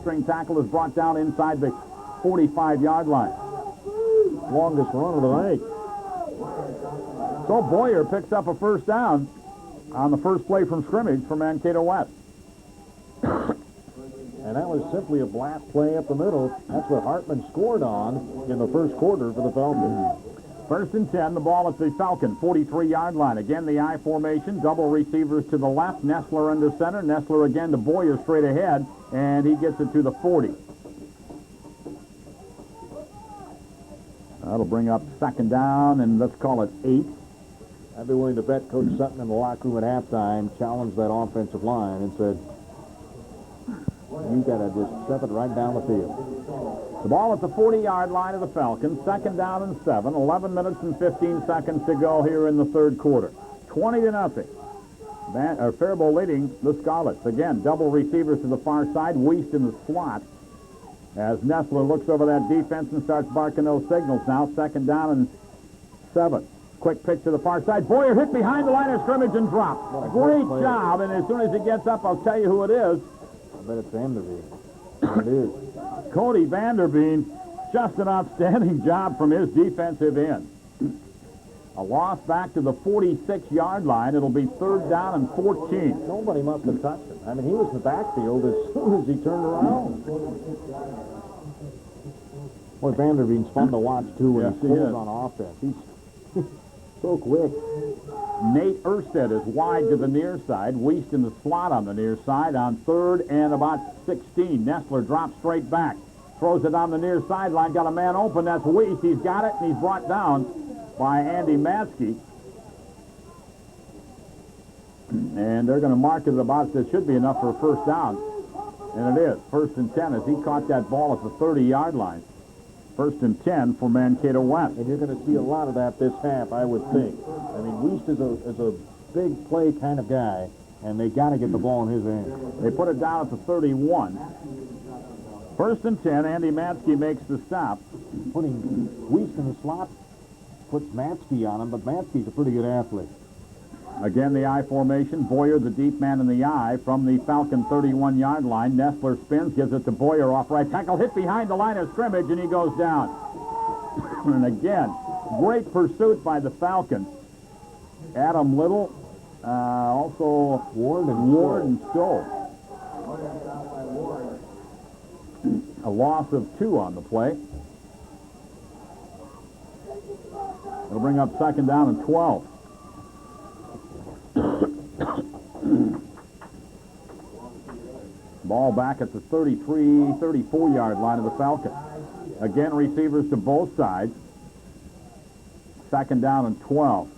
hamstring tackle is brought down inside the 45-yard line. Longest run of the night. So Boyer picks up a first down on the first play from scrimmage for Mankato West. And that was simply a blast play up the middle. That's what Hartman scored on in the first quarter for the Falcons. First and 10, the ball at the Falcon 43-yard line. Again, the I formation, double receivers to the left. Nestler under center. Nestler again to Boyer straight ahead, and he gets it to the 40. That'll bring up second down, and let's call it 8. I'd be willing to bet Coach Sutton in the locker room at halftime challenged that offensive line and said, you got to just shove it right down the field. The ball at the 40-yard line of the Falcons, second down and 7, 11 minutes and 15 seconds to go here in the third quarter. 20-0. Faribault leading the Scarlets. Again, double receivers to the far side, Wiest in the slot. As Nestler looks over that defense and starts barking those signals now. Second down and 7. Quick pitch to the far side. Boyer hit behind the line of scrimmage and dropped. Great job, and as soon as he gets up, I'll tell you who it is. I bet it's Vanderveen. It is. Cody Vanderveen, just an outstanding job from his defensive end. A loss back to the 46-yard line. It'll be third down and 14. Nobody must have touched him. I mean, he was in the backfield as soon as he turned around. Boy, Vanderveen's fun to watch, too, when he's pulled on offense. He's so quick. Nate Erstedt is wide to the near side. Wiest in the slot on the near side on third and about 16. Nestler drops straight back. Throws it on the near sideline. Got a man open. That's Wiest. He's got it, and he's brought down by Andy Matzke. And they're going to mark it about, that should be enough for a first down. And it is. First and 10 as he caught that ball at the 30-yard line. First and 10 for Mankato West. And you're going to see a lot of that this half, I would think. I mean, Wiest is a big play kind of guy, and they got to get the ball in his hands. They put it down at the 31. First and 10, Andy Matzke makes the stop. Putting Wiest in the slot puts Matzke on him, but Matzke's a pretty good athlete. Again, the I formation. Boyer, the deep man in the I from the Falcon 31-yard line. Nestler spins, gives it to Boyer off right tackle. Hit behind the line of scrimmage, and he goes down. And again, great pursuit by the Falcons. Adam Little, also Ward and Stowe. A loss of 2 on the play. It'll bring up second down and 12. Ball back at the 34-yard line of the Falcons. Again, receivers to both sides. Second down and 12.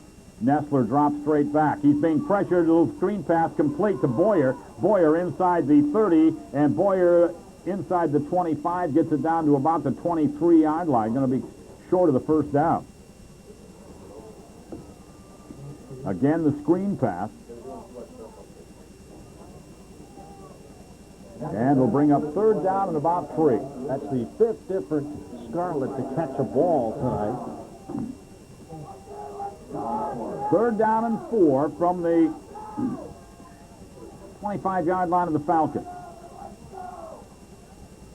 Nestler drops straight back. He's being pressured. A little screen pass complete to Boyer. Boyer inside the 30, and Boyer inside the 25 gets it down to about the 23-yard line. Going to be short of the first down. Again, the screen pass. And we'll bring up third down and about 3. That's the 5th different Scarlet to catch a ball tonight. Third down and 4 from the 25-yard line of the Falcons.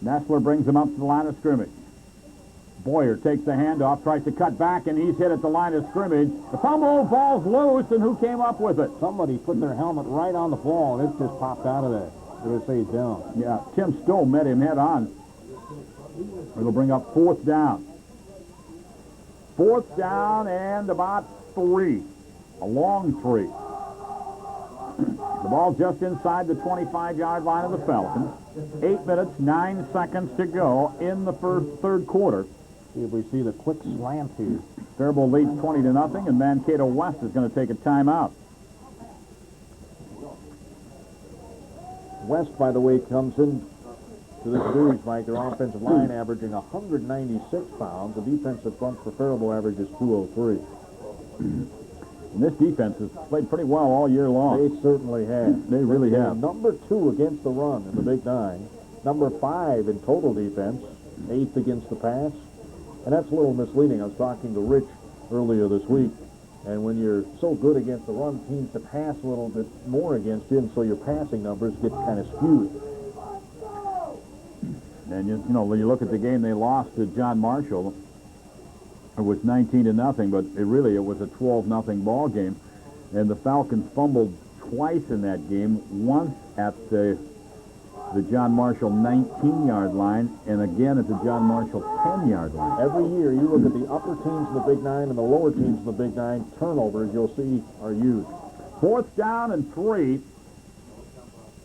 Nestler brings him up to the line of scrimmage. Boyer takes the handoff, tries to cut back, and he's hit at the line of scrimmage. The fumble, ball's loose, and who came up with it? Somebody put their helmet right on the ball, and it just popped out of there. They're going to say he's down. Yeah, Tim Stowe met him head on. It'll bring up fourth down. Fourth down and about 3. A long 3. The ball just inside the 25-yard line of the Falcons. 8 minutes, 9 seconds to go in the third quarter. See if we see the quick slant here. Faribault leads 20-0, and Mankato West is going to take a timeout. West, by the way, comes in to this series, Mike, their offensive line averaging 196 pounds. The defensive front for Faribault averages 203. And this defense has played pretty well all year long. They certainly have. They really have. Number 2 against the run in the Big 9. Number 5 in total defense. 8th against the pass. And that's a little misleading. I was talking to Rich earlier this week. And when you're so good against the run, teams to pass a little bit more against you, and so your passing numbers get kind of skewed. And, you know, when you look at the game they lost to John Marshall, it was 19-0, but it was a 12-0 ball game. And the Falcons fumbled twice in that game, once at the John Marshall 19-yard line, and again at the John Marshall 10-yard line. Every year you look at the upper teams in the Big Nine and the lower teams in the Big Nine, turnovers you'll see are huge. 4th down and 3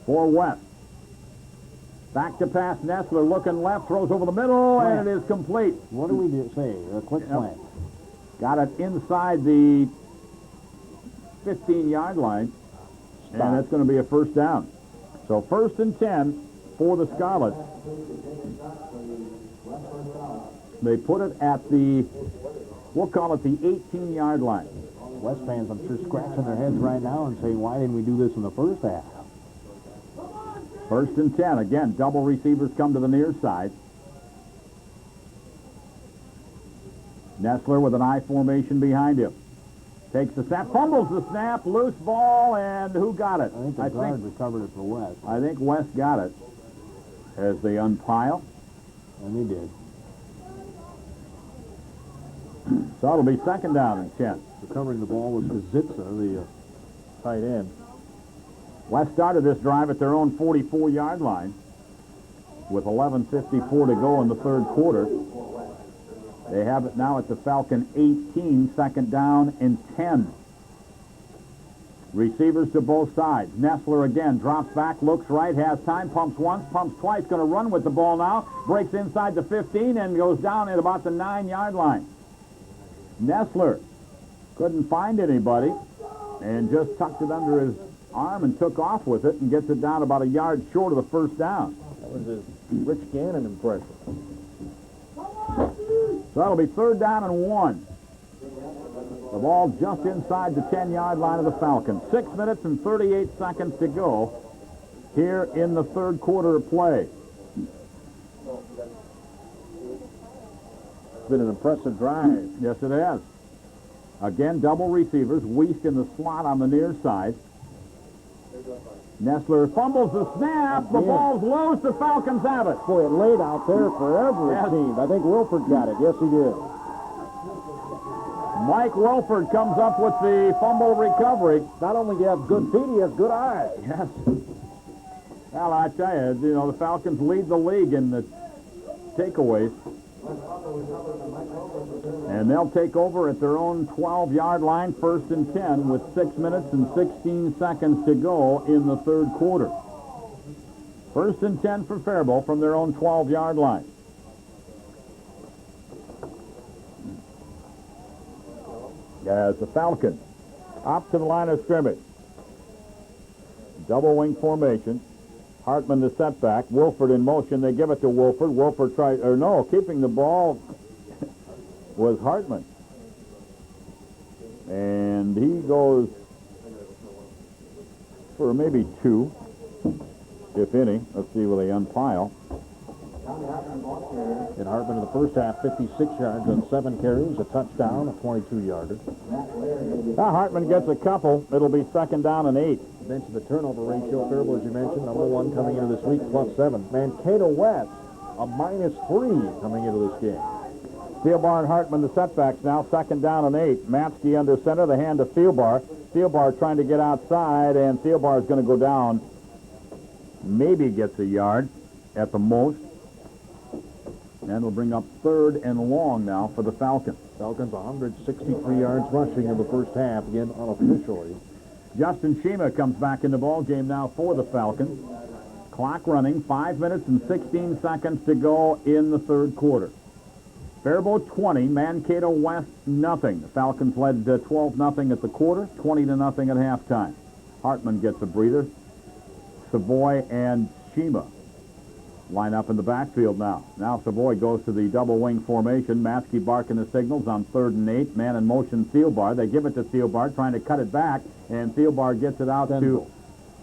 for West. Back to pass, Nessler looking left, throws over the middle, and it is complete. What do we say? A quick slant. Got it inside the 15-yard line, and that's going to be a first down. So 1st and 10 for the Scarlets. They put it at we'll call it the 18-yard line. West fans, I'm sure, scratching their heads right now and saying, why didn't we do this in the first half? 1st and 10. Again, double receivers come to the near side. Nessler with an I formation behind him. Takes the snap, fumbles the snap, loose ball, and who got it? I think the guard recovered it for West. I think West got it as they unpile. And he did. So it'll be 2nd down and 10. Recovering the ball was Kazitsa, the Tight end. West started this drive at their own 44-yard line with 11:54 to go in the 3rd quarter. They have it now at the Falcon 18, 2nd down and 10. Receivers to both sides. Nessler again drops back, looks right, has time, pumps once, pumps twice, going to run with the ball now, breaks inside the 15 and goes down at about the 9-yard line. Nessler couldn't find anybody and just tucked it under his arm and took off with it and gets it down about a yard short of the first down. That was his Rich Gannon impression. So that'll be 3rd down and 1. The ball just inside the 10-yard line of the Falcons. 6 minutes and 38 seconds to go here in the 3rd quarter of play. It's been an impressive drive. Yes, it has. Again, double receivers. Wiest in the slot on the near side. Nessler fumbles the snap. The ball's loose. The Falcons have it. Boy, it laid out there forever, it seemed. I think Wilford got it. Yes, he did. Mike Wilford comes up with the fumble recovery. Not only do you have good feet, he has good eyes. Yes. Well, I tell you, the Falcons lead the league in the takeaways. And they'll take over at their own 12-yard line, 1st and 10, with 6 minutes and 16 seconds to go in the 3rd quarter. 1st and 10 for Faribault from their own 12-yard line. As the Falcons up to the line of scrimmage. Double wing formation. Hartman the setback. Wilford in motion. They give it to Wilford. Wilford keeping the ball was Hartman. And he goes for maybe 2, if any. Let's see where they unpile. And Hartman in the first half, 56 yards on 7 carries, a touchdown, a 22-yarder. Now Hartman gets a couple. It'll be 2nd down and 8. Mentioned the turnover ratio, Faribault, as you mentioned, number 1 coming into this week, +7. Mankato West, a -3 coming into this game. Steelbar and Hartman, the setbacks now, 2nd down and 8. Matsky under center, the hand to Steelbar. Steelbar trying to get outside, and Steelbar is going to go down. Maybe gets a yard at the most. And it'll bring up 3rd and long now for the Falcons. Falcons 163 yards rushing in the first half, again unofficially. Justin Shima comes back in the ball game now for the Falcons. Clock running, 5 minutes and 16 seconds to go in the 3rd quarter. Faribault 20, Mankato West nothing. The Falcons led 12-0 at the quarter, 20-0 at halftime. Hartman gets a breather. Savoy and Shima line up in the backfield now. Now Savoy goes to the double wing formation. Matsky barking the signals on 3rd and 8. Man in motion, Thielbar. They give it to Thielbar, trying to cut it back, and Thielbar gets it out to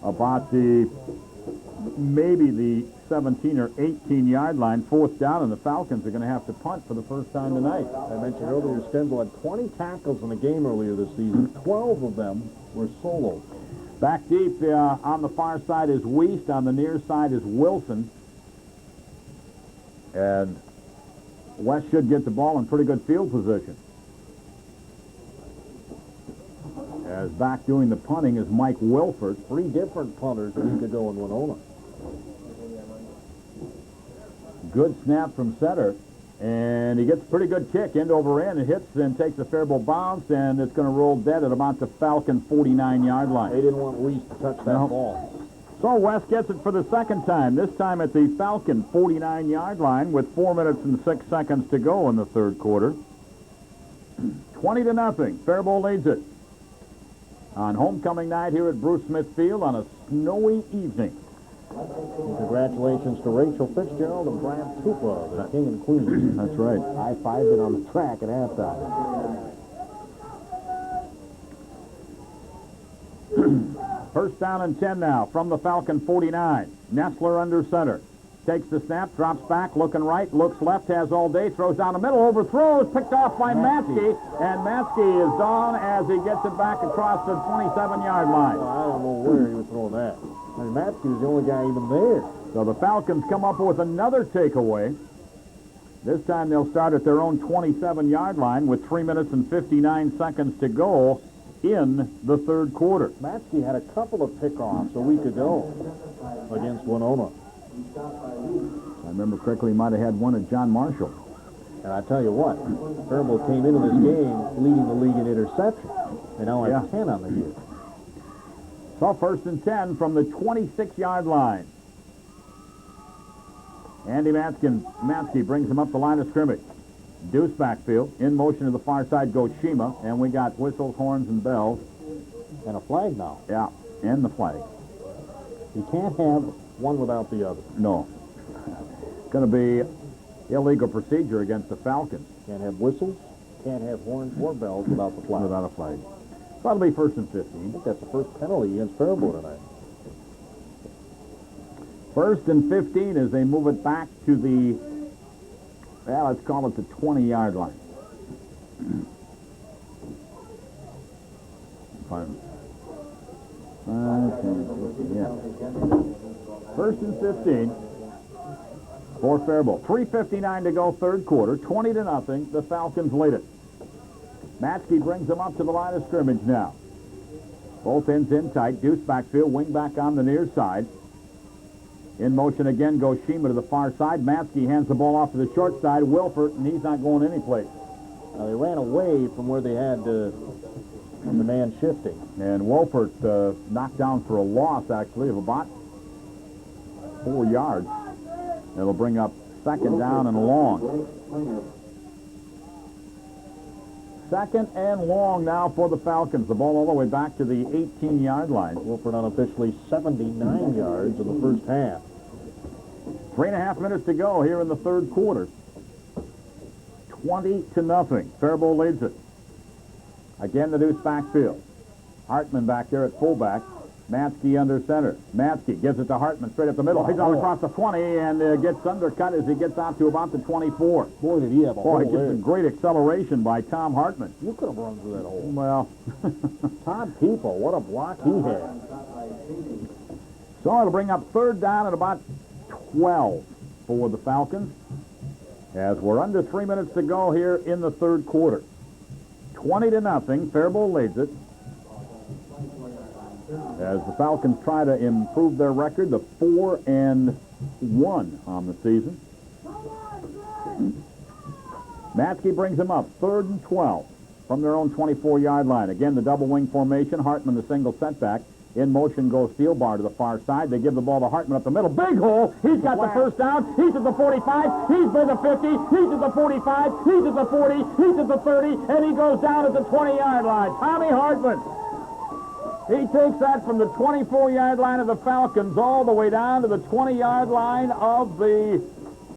about maybe the 17 or 18-yard line. 4th down, and the Falcons are going to have to punt for the first time tonight. I mentioned earlier, Stenzel had 20 tackles in the game earlier this season. 12 of them were solos. Back deep on the far side is Wiest. On the near side is Wilson. And West should get the ball in pretty good field position. As back doing the punting is Mike Wilford. 3 different punters a week ago in Winona. Good snap from center. And he gets a pretty good kick end over end. It hits and takes a Faribault bounce, and it's going to roll dead at about the Falcon 49-yard line. They didn't want Weiss to touch that ball. So West gets it for the second time, this time at the Falcon 49-yard line with 4 minutes and 6 seconds to go in the third quarter. 20-0. Faribault leads it. On homecoming night here at Bruce Smith Field on a snowy evening. And congratulations to Rachel Fitzgerald and Brad Tupa, the king and queen. That's right. High-fived it on the track at halftime. First down and 10 now from the Falcon 49. Nestler under center. Takes the snap, drops back, looking right, looks left, has all day, throws down the middle, overthrows, picked off by Matsky, and Matsky is down as he gets it back across the 27-yard line. Well, I don't know where he was throwing that. I mean, Matsky was the only guy even there. So the Falcons come up with another takeaway. This time they'll start at their own 27-yard line with 3 minutes and 59 seconds to go in the third quarter. Matsky had a couple of pickoffs a week ago against Winona. I remember correctly, he might have had one at John Marshall. And I tell you what, Faribault came into this game leading the league in interceptions. And now have 10 on the year. So first and 10 from the 26-yard line. Andy Matsky brings him up the line of scrimmage. Deuce backfield. In motion to the far side goes Shima. And we got whistles, horns, and bells. And a flag now. Yeah, and the flag. You can't have one without the other. No. Going to be illegal procedure against the Falcons. Can't have whistles, can't have horns or bells without the flag. Without a flag. So that'll be first and 15. I think that's the first penalty against Faribault tonight. First and 15 as they move it back to the, well, let's call it the 20-yard line. Fine. First and 15 for Faribault. 3:59 to go, third quarter. 20-0. The Falcons lead it. Matsky brings them up to the line of scrimmage now. Both ends in tight. Deuce backfield, wing back on the near side. In motion again goes Shima to the far side. Matsky hands the ball off to the short side. Wilford, and he's not going anyplace. They ran away from where they had the man shifting. And Wolfert knocked down for a loss, actually, of about 4 yards. It'll bring up second down and long. Second and long now for the Falcons. The ball all the way back to the 18-yard line. Wolford unofficially 79 yards in the first half. 3.5 minutes to go here in the third quarter. 20-0. Faribault leads it. Again, the deuce backfield. Hartman back there at fullback. Matsky under center. Matsky gives it to Hartman straight up the middle. He's on across the 20 and gets undercut as he gets out to about the 24. Boy, did he have a hole Boy, gets some great acceleration by Tom Hartman. You could have run through that hole. Well, Todd People, what a block he had. So it'll bring up third down at about 12 for the Falcons as we're under 3 minutes to go here in the third quarter. 20-0. Faribault leads it. As the Falcons try to improve their record to 4-1 on the season. Matsky brings them up, 3rd and 12 from their own 24-yard line. Again, the double wing formation. Hartman, the single setback. In motion goes Steelbar to the far side. They give the ball to Hartman up the middle. Big hole. He's got the first down. He's at the 45. He's by the 50. He's at the 45. He's at the 40. He's at the 30. And he goes down at the 20-yard line. Tommy Hartman. He takes that from the 24-yard line of the Falcons all the way down to the 20-yard line of the